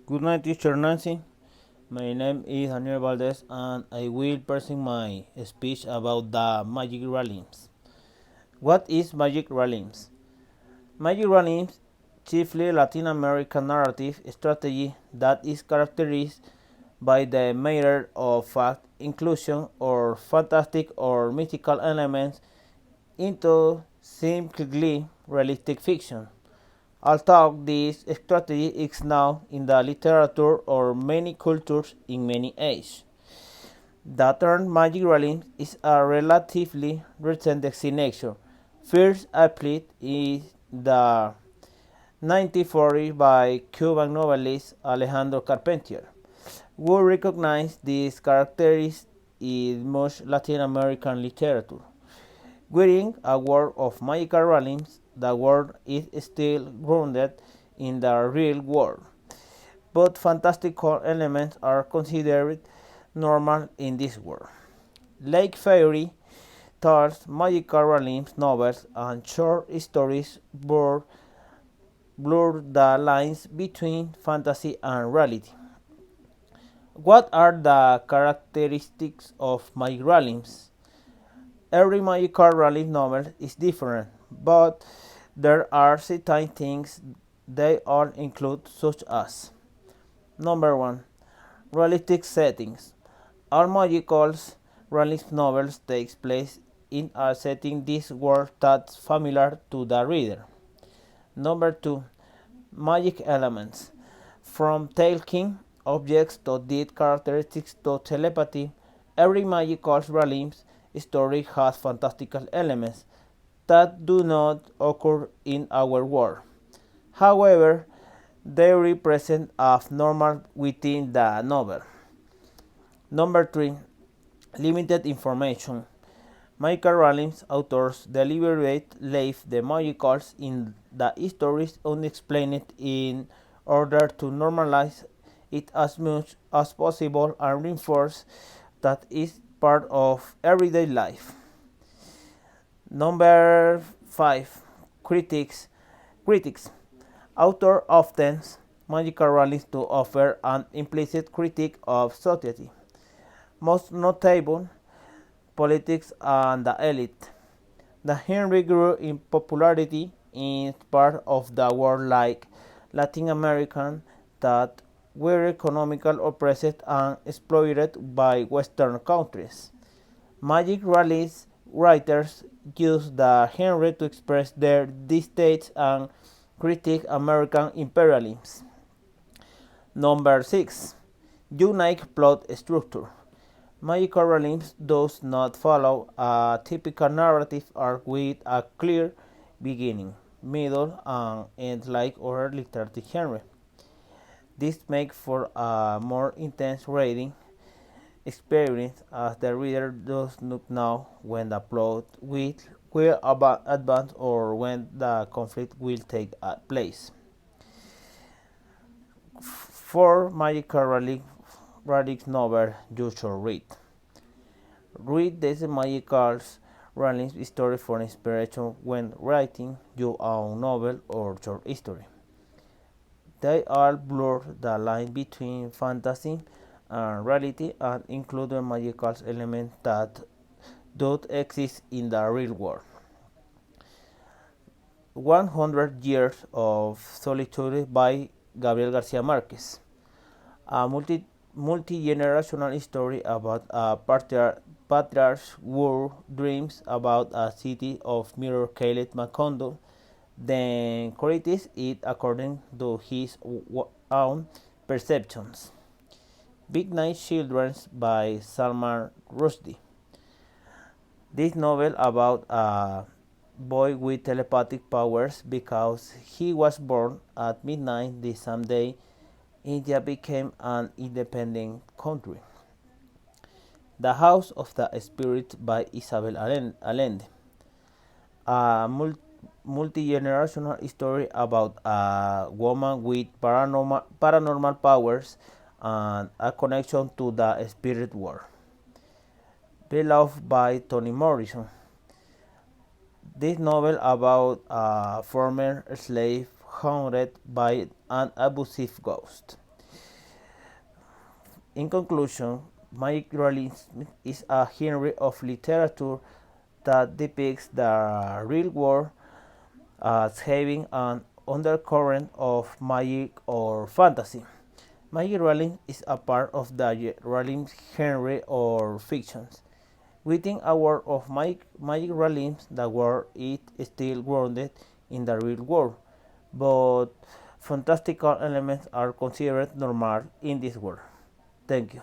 Good night, teacher Nancy. My name is Daniel Valdez, and I will present my speech about the magic realms. What is magic realms? Magic realms, chiefly Latin American narrative strategy that is characterized by the matter of fact inclusion or fantastic or mythical elements into simply realistic fiction. Although this strategy is now in the literature or many cultures in many ages. The term magic realm is a relatively recent designation, first applied in the 1940 by Cuban novelist Alejandro Carpentier, who recognized these characteristics in much Latin American literature. Within a world of magical realms, the world is still grounded in the real world, but fantastical elements are considered normal in this world. Like fairy tales, magical realms, novels, and short stories blur the lines between fantasy and reality. What are the characteristics of magic realms? Every magical realm novel is different, but there are certain things they all include, such as: number one, realistic settings. All magical realism novels takes place in a setting this world that's familiar to the reader. Number two, magic elements. From talking objects to deed characteristics to telepathy, every magical realm story has fantastical elements that do not occur in our world. However, they represent as normal within the novel. Number three, limited information. Michael Rowling's authors deliberately leave the magicals in the stories unexplained in order to normalize it as much as possible and reinforce that it's part of everyday life. Number 5. Critics. Critics. Author often magical rallies to offer an implicit critique of society, most notable politics and the elite. The Henry grew in popularity in parts of the world like Latin America that were economically oppressed and exploited by Western countries. Magic rallies writers use the genre to express their distaste and critique American imperialism. Number 6. Unique plot structure. Magical realism does not follow a typical narrative arc with a clear beginning, middle, and end like other literary genre. This makes for a more intense reading experience as the reader does not know when the plot will advance or when the conflict will take place. For magical relic novel you should read. Read these magical relic story for inspiration when writing your own novel or short story. They all blur the line between fantasy and reality and include magical elements that don't exist in the real world. 100 Years of Solitude by Gabriel Garcia Marquez. A multi-generational story about a patriarch who dreams about a city of mirror Caleb Macondo, then creates it according to his own perceptions. Big Night Children by Salman Rushdie. This novel about a boy with telepathic powers because he was born at midnight the same day India became an independent country. The House of the Spirit by Isabel Allende. A multi-generational story about a woman with paranormal powers and a connection to the spirit world. Beloved by Toni Morrison. This novel about a former slave haunted by an abusive ghost. In conclusion, magic realism is a genre of literature that depicts the real world as having an undercurrent of magic or fantasy. Magic realism is a part of the realism genre or fictions. Within a world of magic realism, the world is still grounded in the real world, but fantastical elements are considered normal in this world. Thank you.